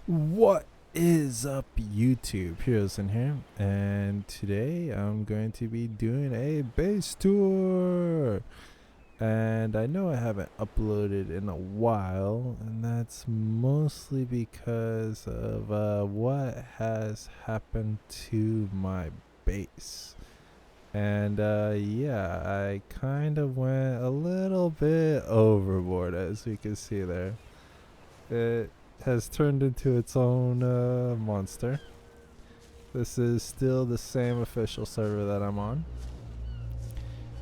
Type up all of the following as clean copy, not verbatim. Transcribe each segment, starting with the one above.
What is up, YouTube? Herozin here, and today I'm going to be doing a base tour. And I know I haven't uploaded in a while, and that's mostly because of what has happened to my base. And yeah, I kind of went a little bit overboard, as you can see there. It has turned into its own monster. This is still the same official server that I'm on.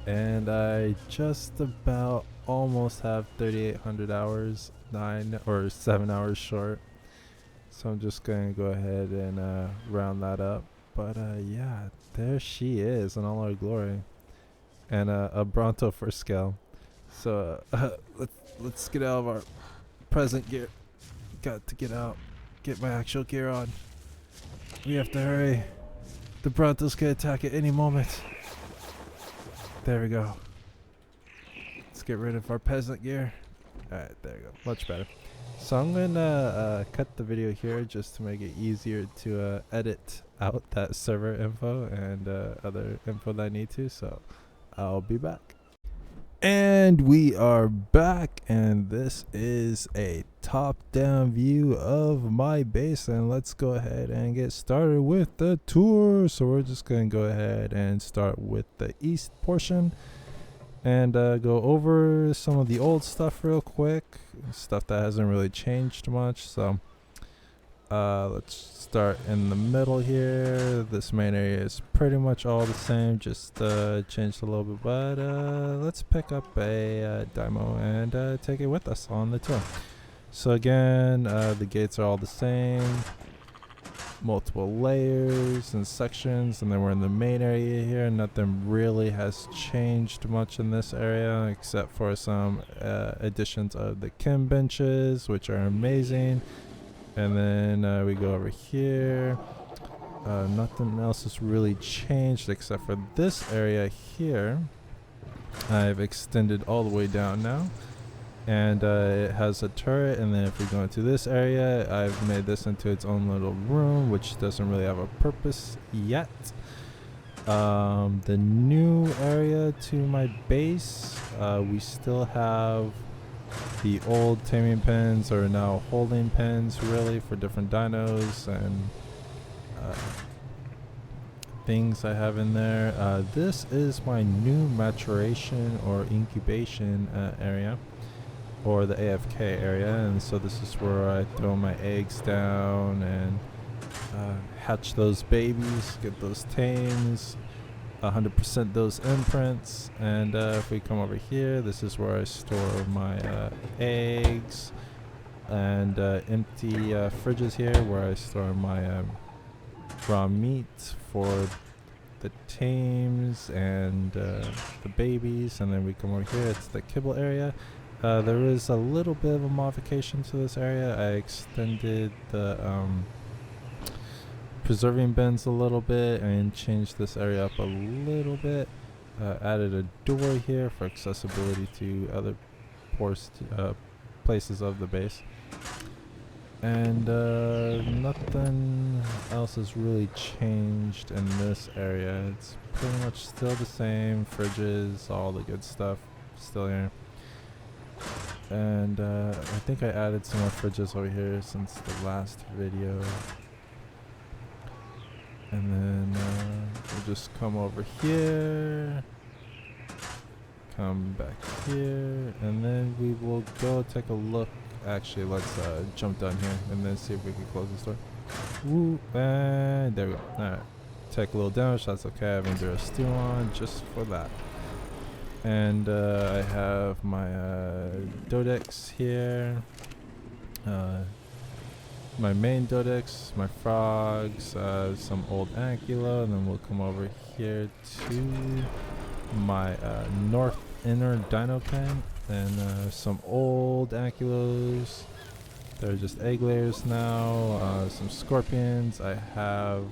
And I just about almost have 3,800 hours, 9 or 7 hours short. So I'm just going to go ahead and round that up. But yeah, there she is in all her glory. And a Bronto for scale. So let's get out of our present gear. Got to get out, get my actual gear on. We have to hurry. The Brontos could attack at any moment. There we go. Let's get rid of our peasant gear. Alright, there we go. Much better. So I'm gonna cut the video here just to make it easier to edit out that server info and other info that I need to. So I'll be back. And we are back, and this is a top-down view of my base, and let's go ahead and get started with the tour. So we're just going to go ahead and start with the east portion and go over some of the old stuff real quick, stuff that hasn't really changed much. So let's start in the middle here. This main area is pretty much all the same, just changed a little bit, but let's pick up a demo and take it with us on the tour. So again, the gates are all the same, multiple layers and sections, and then we're in the main area here. Nothing really has changed much in this area except for some additions of the Kim benches, which are amazing. And then we go over here. Nothing else has really changed except for this area here. I've extended all the way down now. And it has a turret. And then if we go into this area, I've made this into its own little room, which doesn't really have a purpose yet. The new area to my base, we still have the old taming pens are now holding pens, really, for different dinos and things I have in there. This is my new maturation or incubation area, or the AFK area, and so this is where I throw my eggs down and hatch those babies, get those tames, 100% those imprints. And if we come over here, this is where I store my eggs, and empty fridges here where I store my raw meat for the tames and the babies. And then we come over here, it's the kibble area. There is a little bit of a modification to this area. I extended the preserving bins a little bit and changed this area up a little bit. Added a door here for accessibility to other places of the base. And nothing else has really changed in this area. It's pretty much still the same. Fridges, all the good stuff still here. And I think I added some more fridges over here since the last video. And then we'll just come over here, come back here, and then we will go take a look. Actually, let's jump down here and then see if we can close this door. Woo, and there we go. Alright, take a little damage, that's okay. I have Enduro Steel on just for that. And I have my Dodex here. My main Dodex, my frogs, some old Ankylo, and then we'll come over here to my north inner dino pen, and some old Ankylos. They're just egg layers now. Some scorpions. I have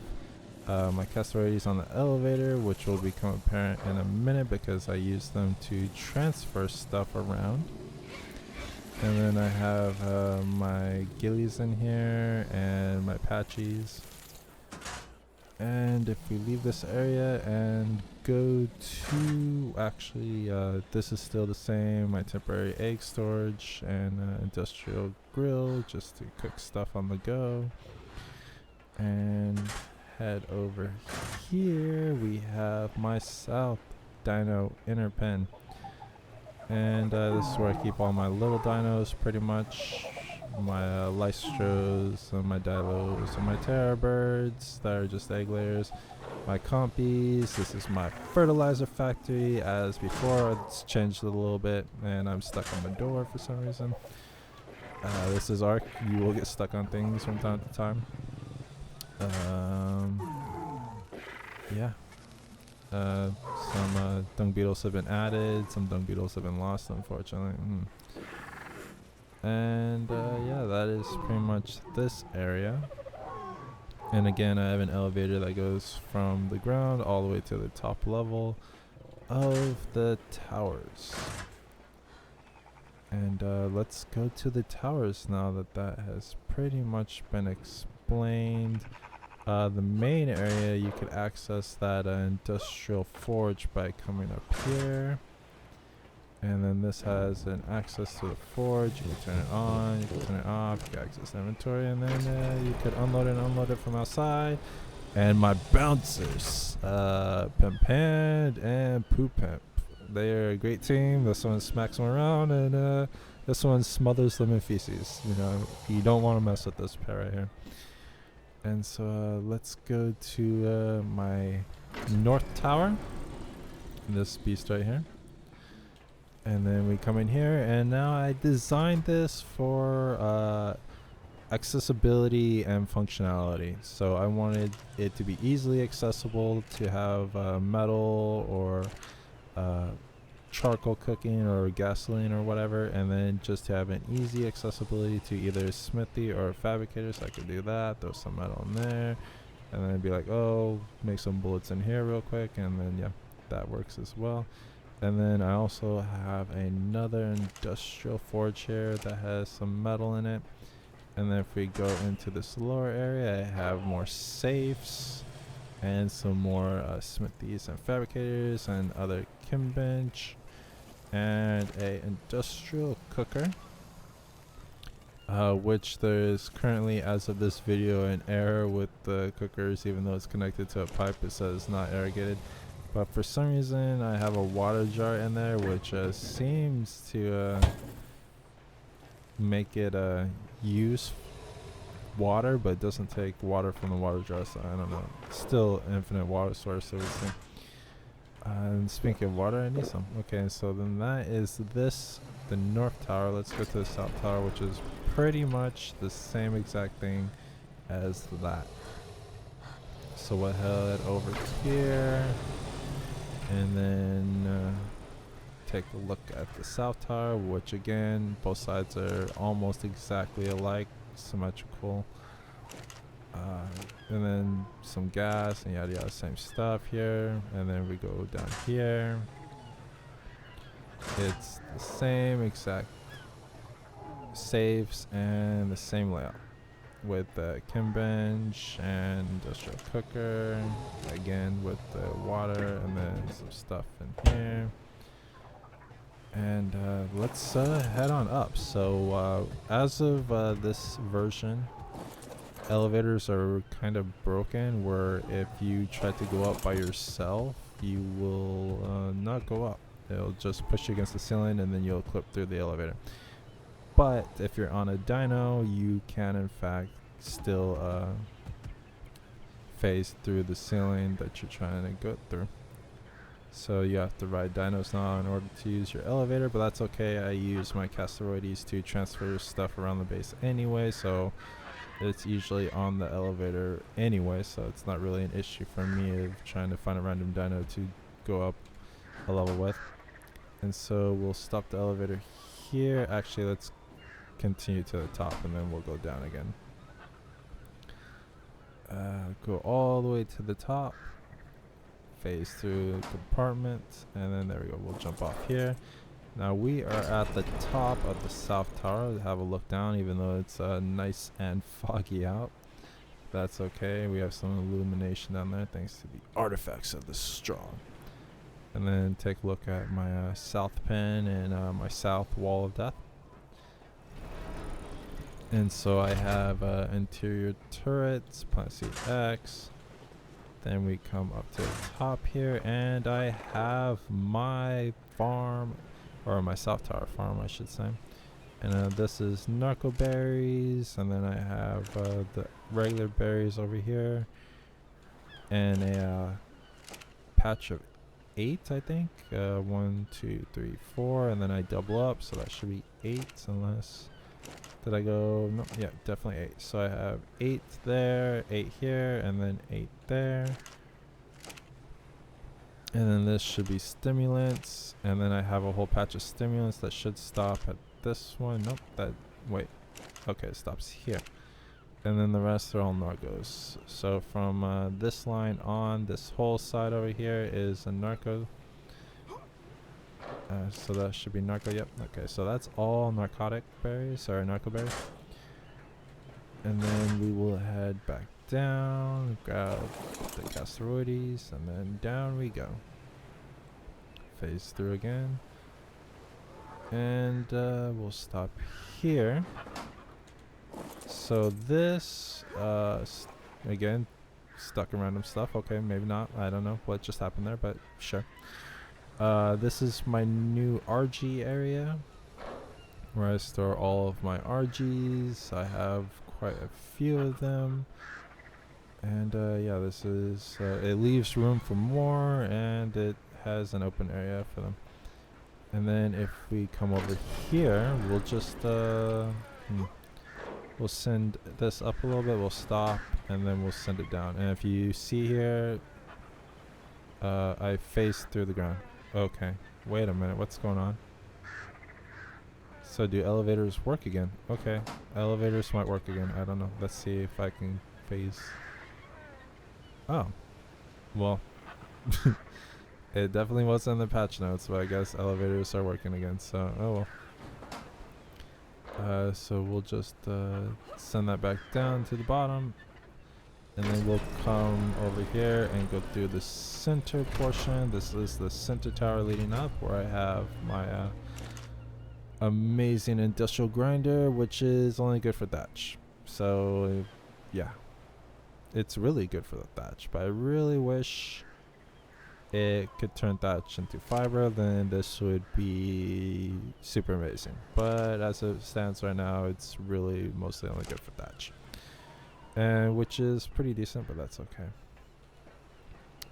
my cassowaries on the elevator, which will become apparent in a minute because I use them to transfer stuff around. And then I have my ghillies in here and my patchies. And if we leave this area and go to, actually, this is still the same, my temporary egg storage and industrial grill just to cook stuff on the go. And head over here, we have my south dino inner pen. And this is where I keep all my little dinos pretty much. My Lystros and my Dilos and my Terror Birds that are just egg layers. My Compies. This is my fertilizer factory. As before, it's changed a little bit and I'm stuck on the door for some reason. This is Arc. You will get stuck on things from time to time. Yeah. Some dung beetles have been added. Some dung beetles have been lost, unfortunately. And yeah, that is pretty much this area. And again, I have an elevator that goes from the ground all the way to the top level of the towers. And let's go to the towers now that that has pretty much been explained. The main area, you could access that industrial forge by coming up here. And then this has an access to the forge. You can turn it on, you can turn it off, you can access the inventory, and then you could unload and unload it from outside. And my bouncers, Pimp Hand and Poo Pimp. They are a great team. This one smacks them around, and this one smothers them in feces. You know, you don't want to mess with this pair right here. And so let's go to my north tower. This beast right here. And then we come in here, and now I designed this for accessibility and functionality. So I wanted it to be easily accessible, to have metal or charcoal cooking or gasoline or whatever, and then just to have an easy accessibility to either a smithy or a fabricator. So I could do that, throw some metal in there, and then be like, oh, make some bullets in here real quick, and then yeah, that works as well. And then I also have another industrial forge here that has some metal in it. And then if we go into this lower area, I have more safes and some more smithies and fabricators and other chem bench and a industrial cooker, which there is currently, as of this video, an error with the cookers. Even though it's connected to a pipe, it says not irrigated. But for some reason, I have a water jar in there, which seems to make it use water, but it doesn't take water from the water jar, so I don't know. Still infinite water source, so we'll see. And speaking of water, I need some. Okay, so then that is this, the north tower. Let's go to the south tower, which is pretty much the same exact thing as that. So we'll head over here. And then take a look at the south tower, which again, both sides are almost exactly alike, symmetrical. And then some gas and yada yada, same stuff here. And then we go down here. It's the same exact safes and the same layout, with the chem bench and industrial cooker, again with the water, and then some stuff in here. And let's head on up. So as of this version, elevators are kind of broken, where if you try to go up by yourself, you will not go up. It'll just push you against the ceiling, and then you'll clip through the elevator. But if you're on a dyno, you can in fact still phase through the ceiling that you're trying to go through. So you have to ride dynos now in order to use your elevator, but that's okay. I use my Casteroides to transfer stuff around the base anyway, so it's usually on the elevator anyway, so it's not really an issue for me of trying to find a random dyno to go up a level with. And so we'll stop the elevator here. Actually, let's continue to the top, and then we'll go down again. Go all the way to the top, phase through the compartment, and then there we go. We'll jump off here. Now we are at the top of the south tower. Have a look down, even though it's nice and foggy out. That's okay. We have some illumination down there thanks to the artifacts of the strong. And then take a look at my south pin and my south wall of death. And so I have interior turrets, plant seed X. Then we come up to the top here, and I have my farm, or my south tower farm, I should say. And this is narco berries, and then I have the regular berries over here, and a patch of 8, I think. 1, 2, 3, 4, and then I double up, so that should be 8, unless... Did I go? No, yeah, definitely 8. So I have 8 there, 8 here, and then 8 there. And then this should be stimulants. And then I have a whole patch of stimulants that should stop at this one. Nope, that, wait. Okay, it stops here. And then the rest are all narcos. So from this line on, this whole side over here is a narco. So that should be narco, yep. Okay, so that's all narcotic berries, or narco berries. And then we will head back down, grab the Casteroides, and then down we go. Phase through again. And we'll stop here. So this, again, stuck in random stuff. Okay, maybe not. I don't know what just happened there, but sure. This is my new RG area where I store all of my RGs. I have quite a few of them. And yeah, this is, it leaves room for more, and it has an open area for them. And then if we come over here, we'll just, we'll send this up a little bit, we'll stop, and then we'll send it down. And if you see here, I face through the ground. Okay, wait a minute, what's going on? So do elevators work again? Okay, elevators might work again, I don't know. Let's see if I can phase. Oh, well, it definitely wasn't in the patch notes, but I guess elevators are working again, so oh well. So we'll just send that back down to the bottom. And then we'll come over here and go through the center portion. This is the center tower leading up, where I have my amazing industrial grinder, which is only good for thatch. So yeah, it's really good for the thatch, but I really wish it could turn thatch into fiber. Then this would be super amazing. But as it stands right now, it's really mostly only good for thatch. Which is pretty decent, but that's okay.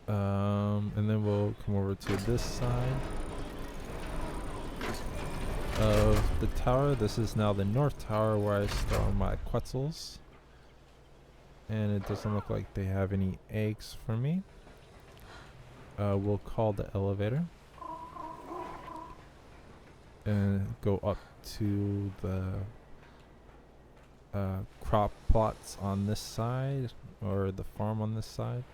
And then we'll come over to this side of the tower. This is now the north tower, where I store my Quetzals. And it doesn't look like they have any eggs for me. We'll call the elevator and go up to the crop plots on this side, or the farm on this side.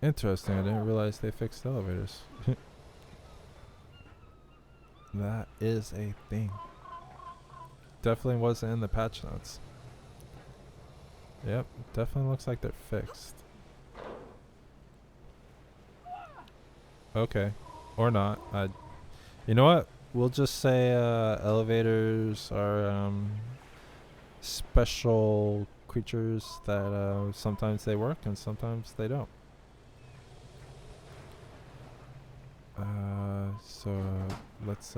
Interesting, I didn't realize they fixed elevators. That is a thing. Definitely wasn't in the patch notes. Yep, definitely looks like they're fixed. Okay, or not. You know what? We'll just say elevators are special creatures that sometimes they work and sometimes they don't. So let's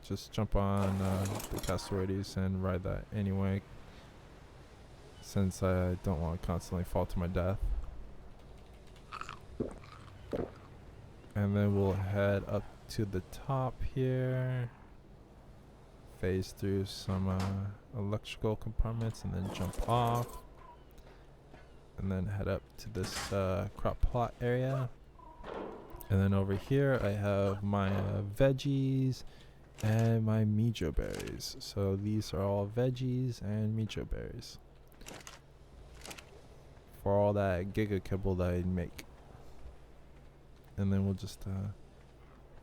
just jump on the Casteroides and ride that anyway, since I don't want to constantly fall to my death. And then we'll head up to the top here, phase through some electrical compartments, and then jump off, and then head up to this crop plot area. And then over here I have my veggies and my mijo berries. So these are all veggies and mijo berries for all that giga kibble that I make. And then we'll just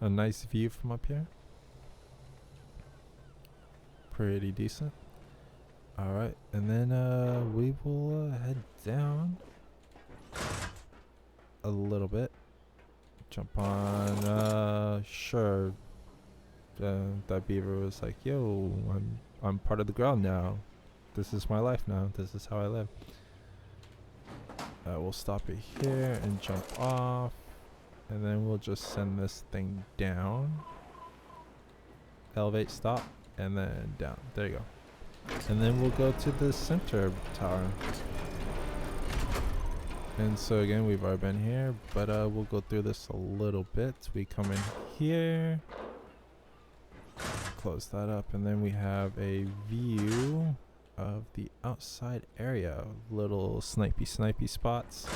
a nice view from up here. Pretty decent. Alright, and then we will head down a little bit. Jump on, sure. That beaver was like, yo, I'm part of the ground now. This is my life now. This is how I live. We'll stop it here and jump off. And then we'll just send this thing down. Elevate, stop, and then down. There you go. And then we'll go to the center tower. And so again, we've already been here, but we'll go through this a little bit. We come in here. Close that up, and then we have a view of the outside area. Little snipey spots.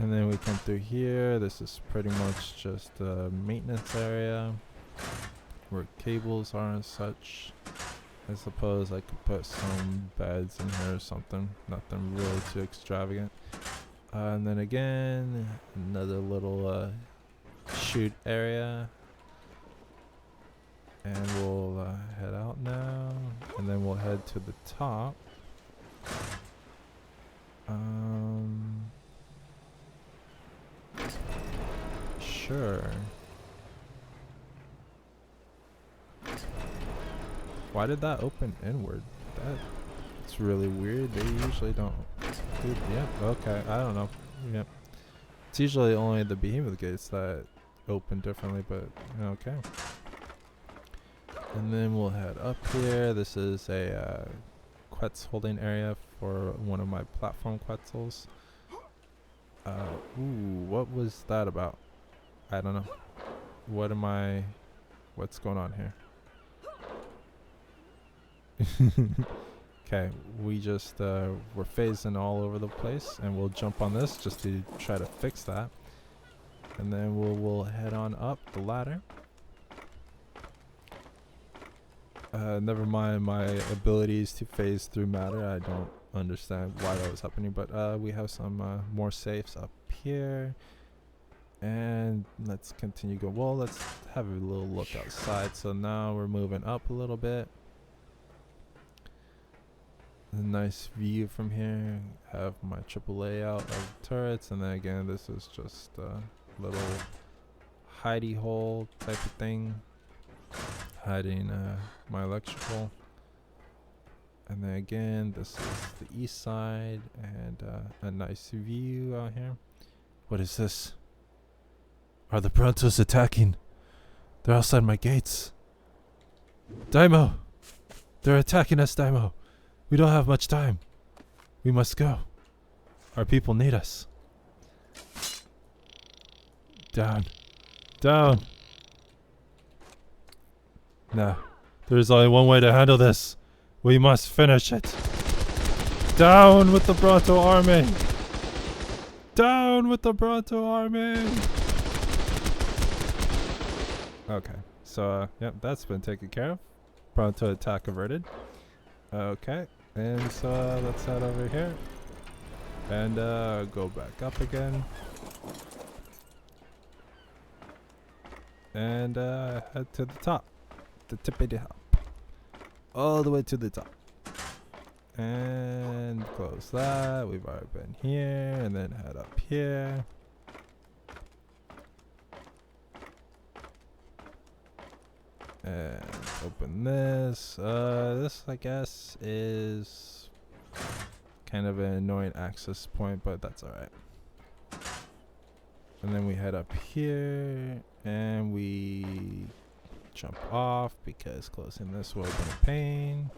And then we come through here. This is pretty much just a maintenance area where cables are and such. I suppose I could put some beds in here or something. Nothing really too extravagant. And then again, another little shoot area. And we'll head out now. And then we'll head to the top. Sure. Why did that open inward? That's really weird. They usually don't. Dude, yeah, okay. I don't know. Yep. It's usually only the behemoth gates that open differently, but okay. And then we'll head up here. This is a Quetz holding area for one of my platform Quetzals. Ooh, what was that about? I don't know. What's going on here? Okay, we just, we're phasing all over the place, and we'll jump on this just to try to fix that. And then we'll head on up the ladder. Never mind my abilities to phase through matter. I don't understand why that was happening, but we have some more safes up here. And let's continue going. Well, let's have a little look outside. So now we're moving up a little bit. A nice view from here. Have my triple layout of turrets, and then again, this is just a little hidey hole type of thing, hiding my electrical. And then again, this is the east side, and a nice view out here. What is this? Are the Brontos attacking? They're outside my gates. Daimo! They're attacking us, Daimo. We don't have much time. We must go. Our people need us. Down. Down. No. There's only one way to handle this. We must finish it. Down with the Bronto army. Down with the Bronto army. Okay. So, yep, that's been taken care of. Bronto attack averted. Okay. And so let's head over here. And go back up again. And head to the top. The tippity hop. All the way to the top. And close that. We've already been here. And then head up here. And open this. This, I guess, is kind of an annoying access point, but that's alright. And then we head up here. And we jump off because closing this will open a pane.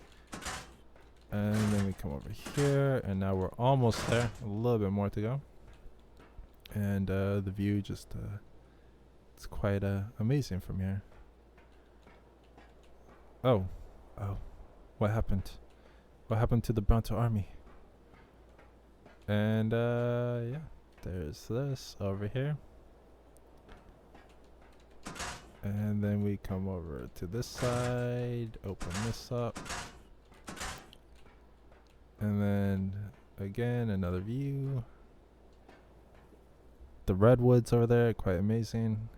And then we come over here, and now we're almost there. A little bit more to go. And the view just it's quite amazing from here. Oh, what happened? What happened to the Bronto army? And yeah, there's this over here. And then we come over to this side, open this up. And then again, another view. The redwoods over there, quite amazing.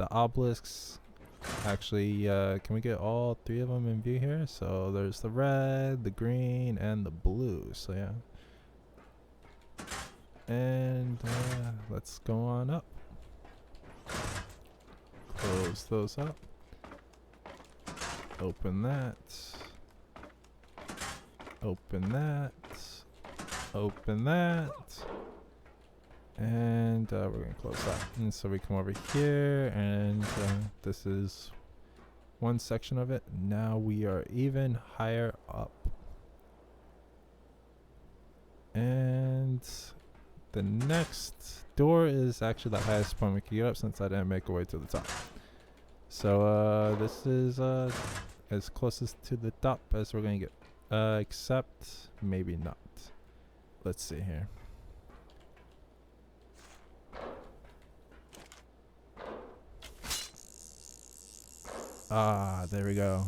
the obelisks. Actually, can we get all three of them in view here? So there's the red, the green, and the blue. So yeah. And let's go on up. Close those up. Open that. Open that. Open that. And we're going to close that. And so we come over here, and this is one section of it. Now we are even higher up. And the next door is actually the highest point we can get up, since I didn't make a way to the top. So this is as closest to the top as we're going to get. Except maybe not. Let's see here. Ah, there we go.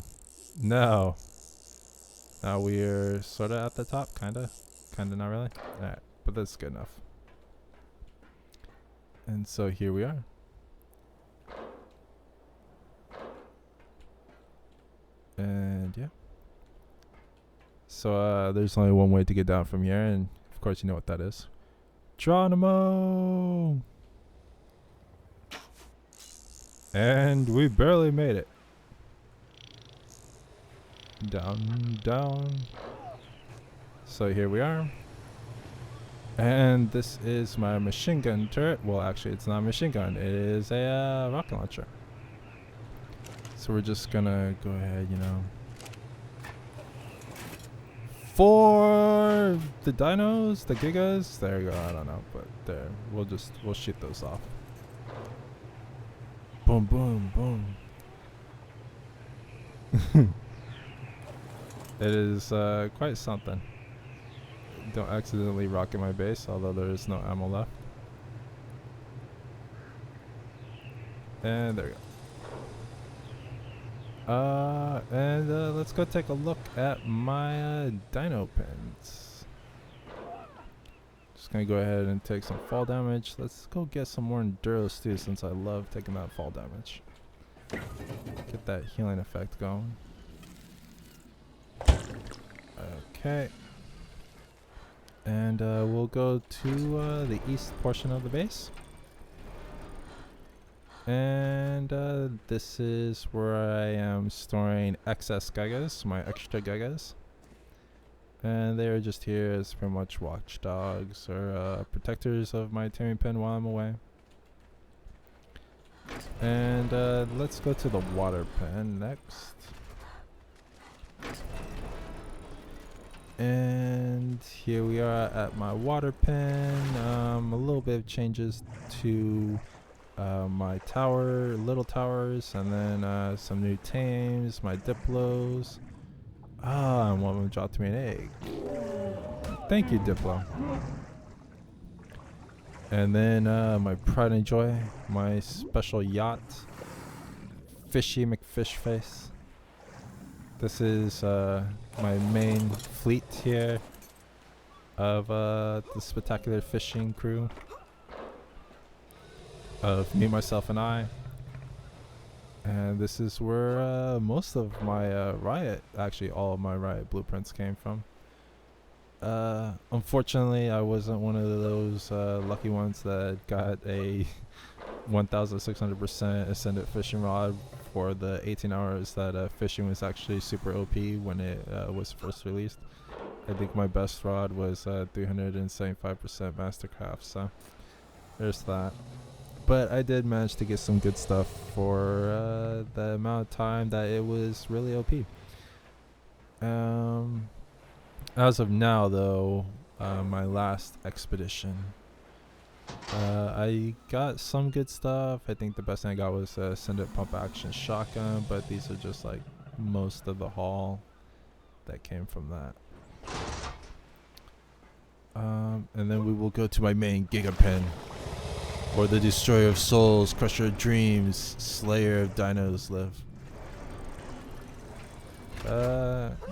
No. Now we're sort of at the top, kind of not really. Alright, but that's good enough. And so here we are. And yeah. So there's only one way to get down from here, and of course you know what that is. Geronimo! And we barely made it. Down, down. So here we are. And this is my machine gun turret. Well, actually, it's not a machine gun. It is a rocket launcher. So we're just gonna go ahead, you know. For the dinos, the gigas, there you go. I don't know, but there. We'll shoot those off. Boom, boom, boom. It is quite something. Don't accidentally rocket my base, although there is no ammo left. And there we go. And let's go take a look at my dino pins. Just gonna go ahead and take some fall damage. Let's go get some more enduros too, since I love taking that fall damage. Get that healing effect going. Okay. And we'll go to the east portion of the base. And this is where I am storing excess gigas, my extra gigas. And they are just here as pretty much watchdogs or protectors of my tearing pin while I'm away. And let's go to the water pen next. And here we are at my water pen. A little bit of changes to my tower, little towers, and then some new tames, my diplos. And one of them dropped me an egg. Thank you, Diplo. And then my pride and joy, my special yacht, Fishy McFishface. This is my main fleet here of the spectacular fishing crew of me, myself, and I. And this is where most of my Riot, actually all of my Riot blueprints came from. Unfortunately, I wasn't one of those lucky ones that got a 1600% ascendant fishing rod for the 18 hours that fishing was actually super OP when it was first released. I think my best rod was 375% Mastercraft, so there's that. But I did manage to get some good stuff for the amount of time that it was really OP. As of now, though, my last expedition, I got some good stuff. I think the best thing I got was a Ascendant pump action shotgun, but these are just like most of the haul that came from that. And then we will go to my main Gigapen, where the Destroyer of Souls, Crusher of Dreams, Slayer of Dinos live.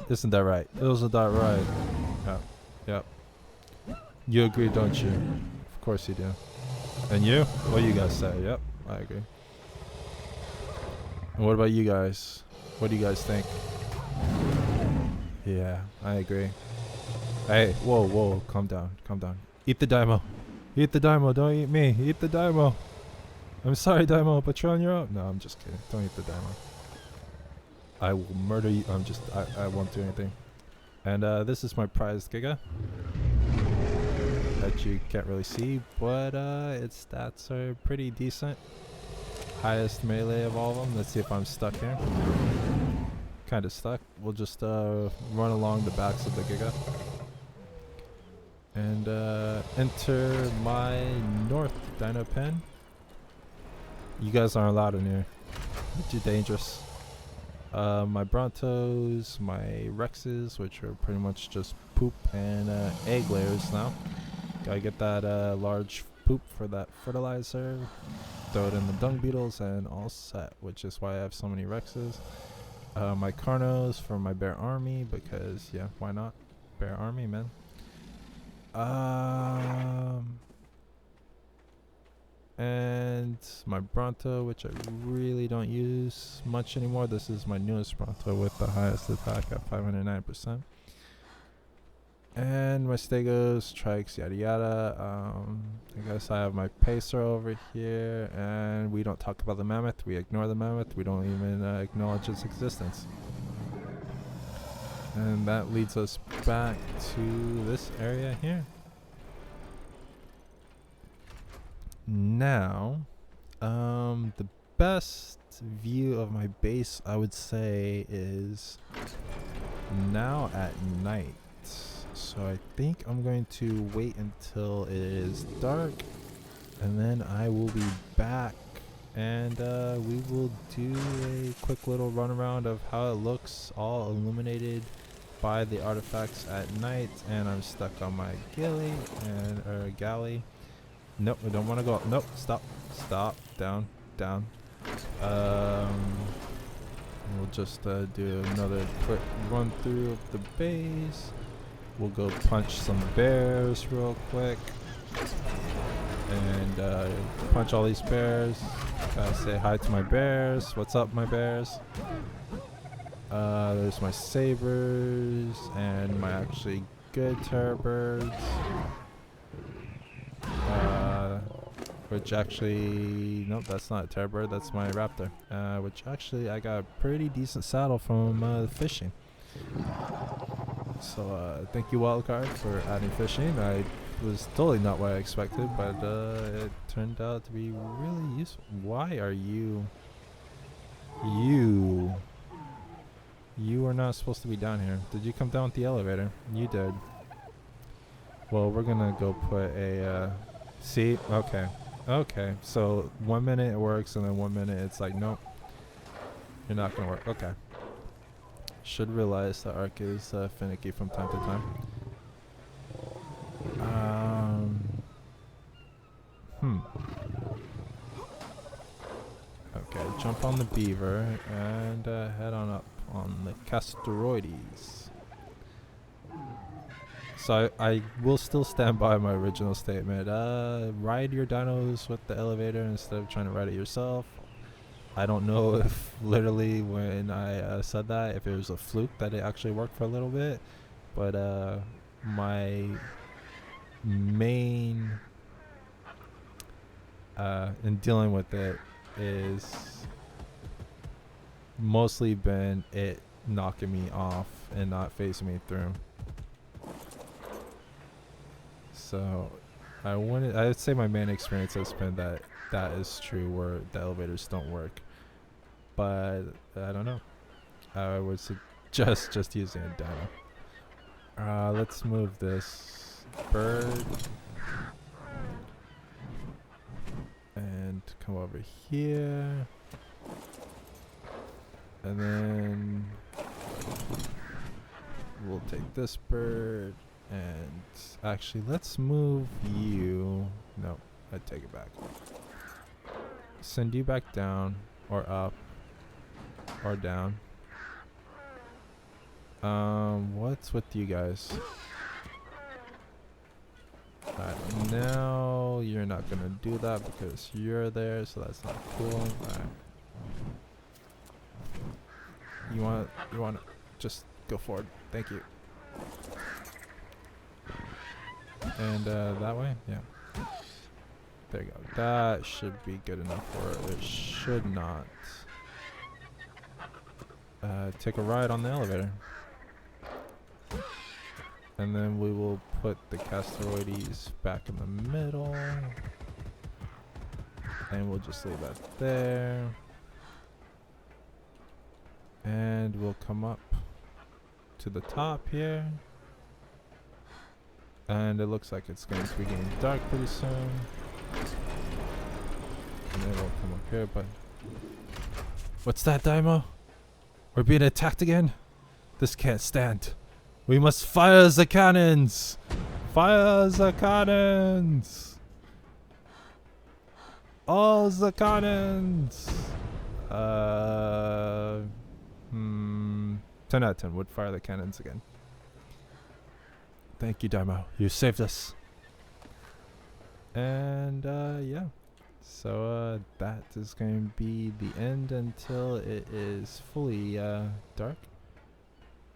Isn't that right? Isn't that right? Yep. Yep. You agree, don't you? Of course you do. And you? What you guys say? Yep, I agree. And what about you guys? What do you guys think? Yeah, I agree. Hey, whoa, whoa, calm down, calm down. Eat the Daimo. Eat the Daimo, don't eat me. Eat the Daimo. I'm sorry, Daimo, but you're on your own. No, I'm just kidding. Don't eat the Daimo. I will murder you. I won't do anything. And this is my prized Giga that you can't really see, but its stats are pretty decent. Highest melee of all of them. Let's see if I'm stuck here. Kind of stuck. We'll just run along the backs of the Giga and enter my north dino pen. You guys aren't allowed in here. You're too dangerous. My Brontos, my Rexes, which are pretty much just poop and egg layers now. Gotta get that large poop for that fertilizer. Throw it in the dung beetles and all set, which is why I have so many Rexes. My Carnos for my bear army, because yeah, why not? Bear army, man. And my Bronto, which I really don't use much anymore. This is my newest Bronto with the highest attack at 509%. And my Stegos, Trikes, yada yada. I guess I have my Pacer over here, and we don't talk about the Mammoth. We ignore the Mammoth. We don't even acknowledge its existence. And that leads us back to this area here. Now, the best view of my base, I would say, is now at night. So I think I'm going to wait until it is dark, and then I will be back, and we will do a quick little run around of how it looks, all illuminated by the artifacts at night. And I'm stuck on my galley and galley. Nope, I don't want to go up. Nope, stop, down. We'll just do another quick run through of the base. We'll go punch some bears real quick, and punch all these bears. Gotta say hi to my bears. What's up, my bears? There's my sabers and my actually good terror birds. Which actually, nope, that's not a terror bird, that's my raptor. Which actually I got a pretty decent saddle from fishing. So thank you, Wildcard, for adding fishing. I was totally not what I expected, but it turned out to be really useful. Why are you are not supposed to be down here? Did you come down with the elevator? You did. Well, we're gonna go put a see, okay, so 1 minute it works, and then 1 minute it's like, nope, you're not gonna work. Okay. Should realize the arc is finicky from time to time. Okay, jump on the beaver and head on up on the Casteroides. So I will still stand by my original statement. Ride your dinos with the elevator instead of trying to ride it yourself. I don't know if literally when I said that, if it was a fluke that it actually worked for a little bit, but my main in dealing with it is mostly been it knocking me off and not phasing me through. So I'd say my main experience has been that is true, where the elevators don't work. But I don't know. I would suggest just using a dino. Let's move this bird and come over here, and then we'll take this bird, and actually let's move you. No, I take it back. Send you back down, or up, or down. What's with you guys? Alright, now you're not gonna do that because you're there, so that's not cool. Alright. You want to just go forward. Thank you. And that way, yeah. There you go. That should be good enough for it. It should not. Take a ride on the elevator. And then we will put the Casteroides back in the middle. And we'll just leave that there. And we'll come up to the top here. And it looks like it's going to be getting dark pretty soon. And then we'll come up here, but... What's that, Daimo? We're being attacked again? This can't stand. We must fire the cannons! Fire the cannons! All the cannons! 10 out of 10 would fire the cannons again. Thank you, Daimo. You saved us. And yeah. So that is going to be the end until it is fully dark.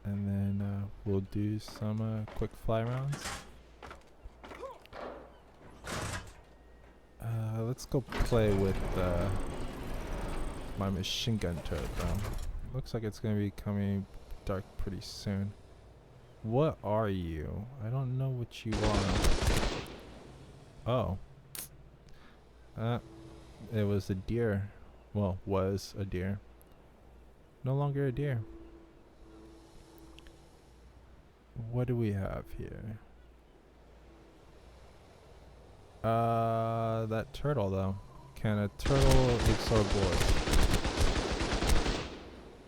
And then we'll do some quick fly rounds. Let's go play with my machine gun turret though. Looks like it's going to be coming dark pretty soon. What are you? I don't know what you are. Oh. It was a deer. Well, was a deer. No longer a deer. What do we have here? That turtle though. Can a turtle absorb bullets?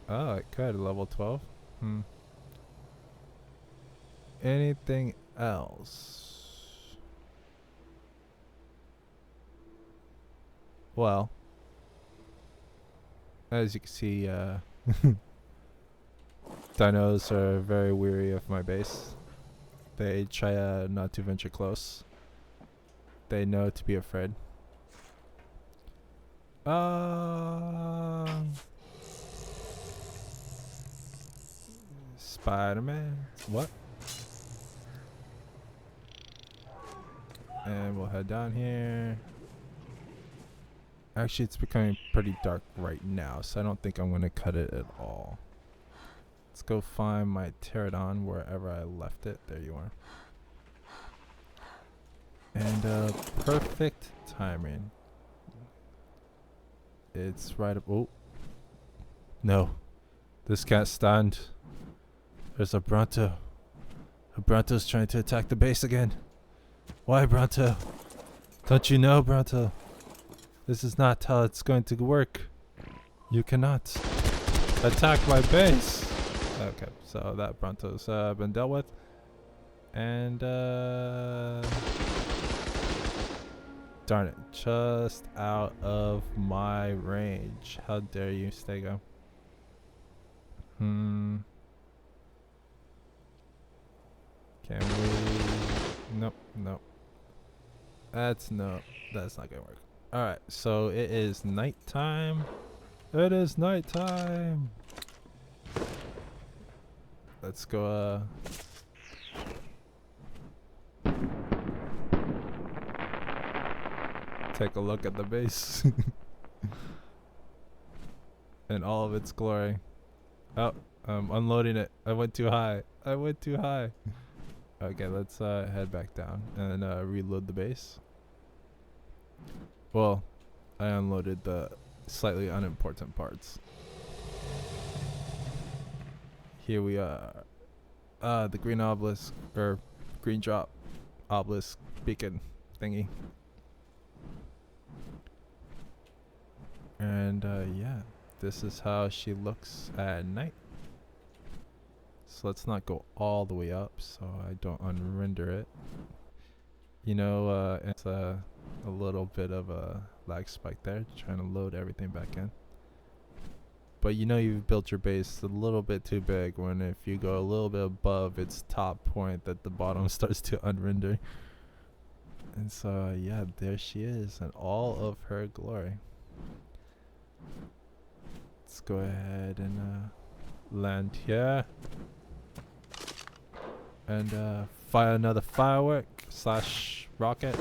Oh, it could. Level 12. Anything else? Well, as you can see, dinos are very weary of my base. They try not to venture close. They know to be afraid. Spider-Man. What? And we'll head down here. Actually, it's becoming pretty dark right now, so I don't think I'm going to cut it at all. Let's go find my pterodon wherever I left it. There you are. And perfect timing. It's right up. Oh. No. This can't stand. There's a Bronto. A Bronto's trying to attack the base again. Why, Bronto? Don't you know, Bronto? This is not how it's going to work. You cannot attack my base. Okay, so that Bronto's been dealt with. And darn it, just out of my range. How dare you, Stego? Can we? Nope, nope. That's not gonna work. Alright, so it is nighttime. It is nighttime. Let's go take a look at the base in all of its glory. Oh, I'm unloading it. I went too high. Okay, let's head back down and reload the base. Well, I unloaded the slightly unimportant parts. Here we are. The green obelisk, or green drop obelisk beacon thingy. And yeah, this is how she looks at night. So let's not go all the way up so I don't unrender it. You know, it's a little bit of a lag spike there, trying to load everything back in. But you know you've built your base a little bit too big when if you go a little bit above its top point that the bottom starts to unrender. And so yeah, there she is in all of her glory. Let's go ahead and land here. And fire another firework / rocket.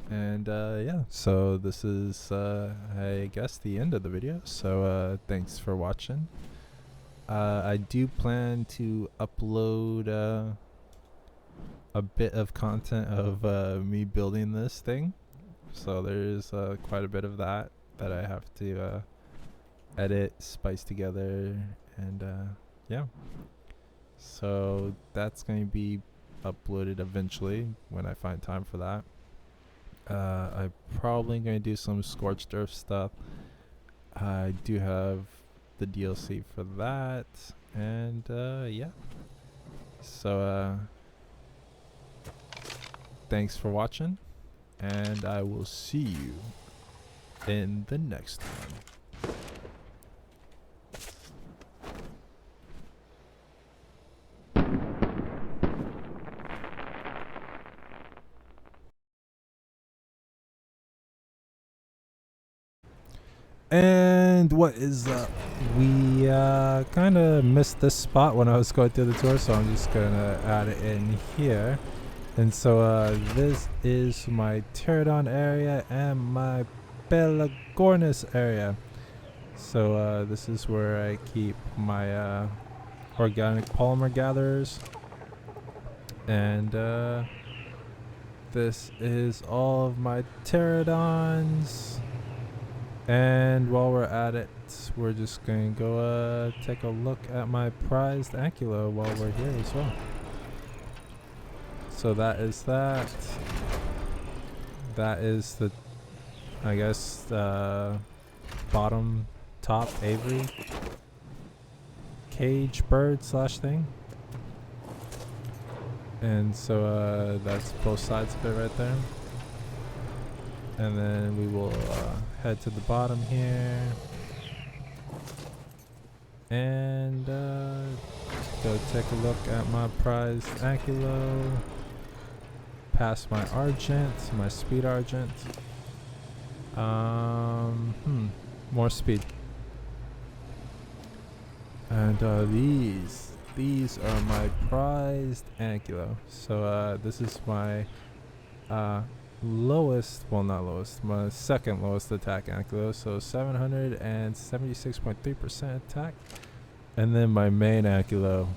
And yeah, so this is I guess the end of the video. So thanks for watching. I do plan to upload a bit of content of me building this thing. So there's quite a bit of that I have to edit, spice together, and yeah. So that's going to be uploaded eventually when I find time for that. I'm probably going to do some Scorched Earth stuff. I do have the DLC for that, and yeah. So thanks for watching, and I will see you in the next one. And what is up? We kind of missed this spot when I was going through the tour, so I'm just gonna add it in here. And so this is my Pterodon area and my Pelagornis area. So this is where I keep my organic polymer gatherers. And this is all of my Pterodons. And while we're at it, we're just going to go take a look at my prized Ankylo while we're here as well. So that is that. That is the, I guess, bottom top Avery cage bird / thing. And so that's both sides of it right there. And then we will head to the bottom here and go take a look at my prized Ankylo, past my Argent, my speed Argent. More speed. And these are my prized Ankylo. So this is my lowest, well not lowest, my second lowest attack Ankylo, so 776.3% attack. And then my main Ankylo,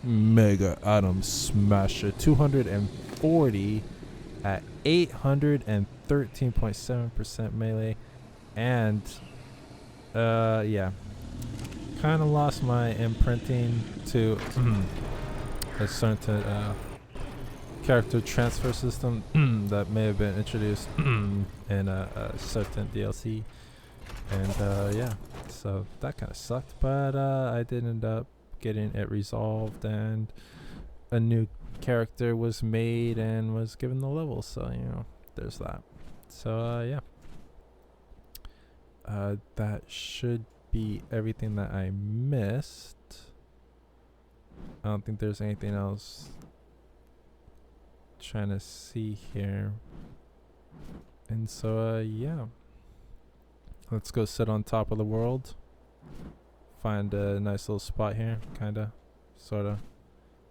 Mega Atom Smasher, 240 at 813.7% melee. And yeah, kind of lost my imprinting to a certain character transfer system that may have been introduced in a certain DLC, and yeah, so that kind of sucked, but I did end up getting it resolved, and a new character was made and was given the level, so you know, there's that. So yeah, that should be everything that I missed. I don't think there's anything else. Trying to see here, and so yeah, let's go sit on top of the world, find a nice little spot here, kinda, sorta,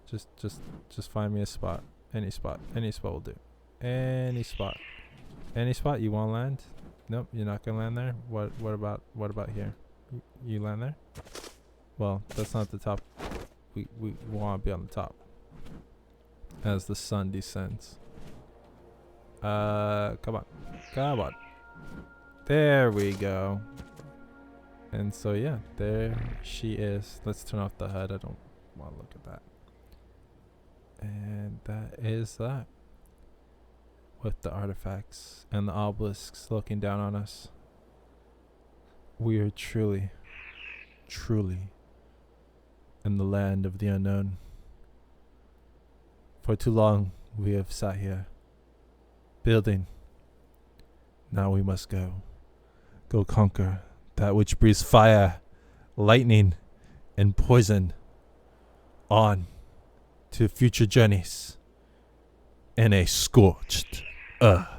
just find me a spot, any spot will do, any spot you want to land. Nope, you're not gonna land there. What about here? You land there? Well, that's not the top. We want to be on the top as the sun descends. Come on. There we go. And so yeah, there she is. Let's turn off the HUD. I don't want to look at that. And that is that. With the artifacts and the obelisks looking down on us. We are truly in the land of the unknown. For too long we have sat here, building. Now we must go conquer that which breathes fire, lightning, and poison. On to future journeys in a scorched earth.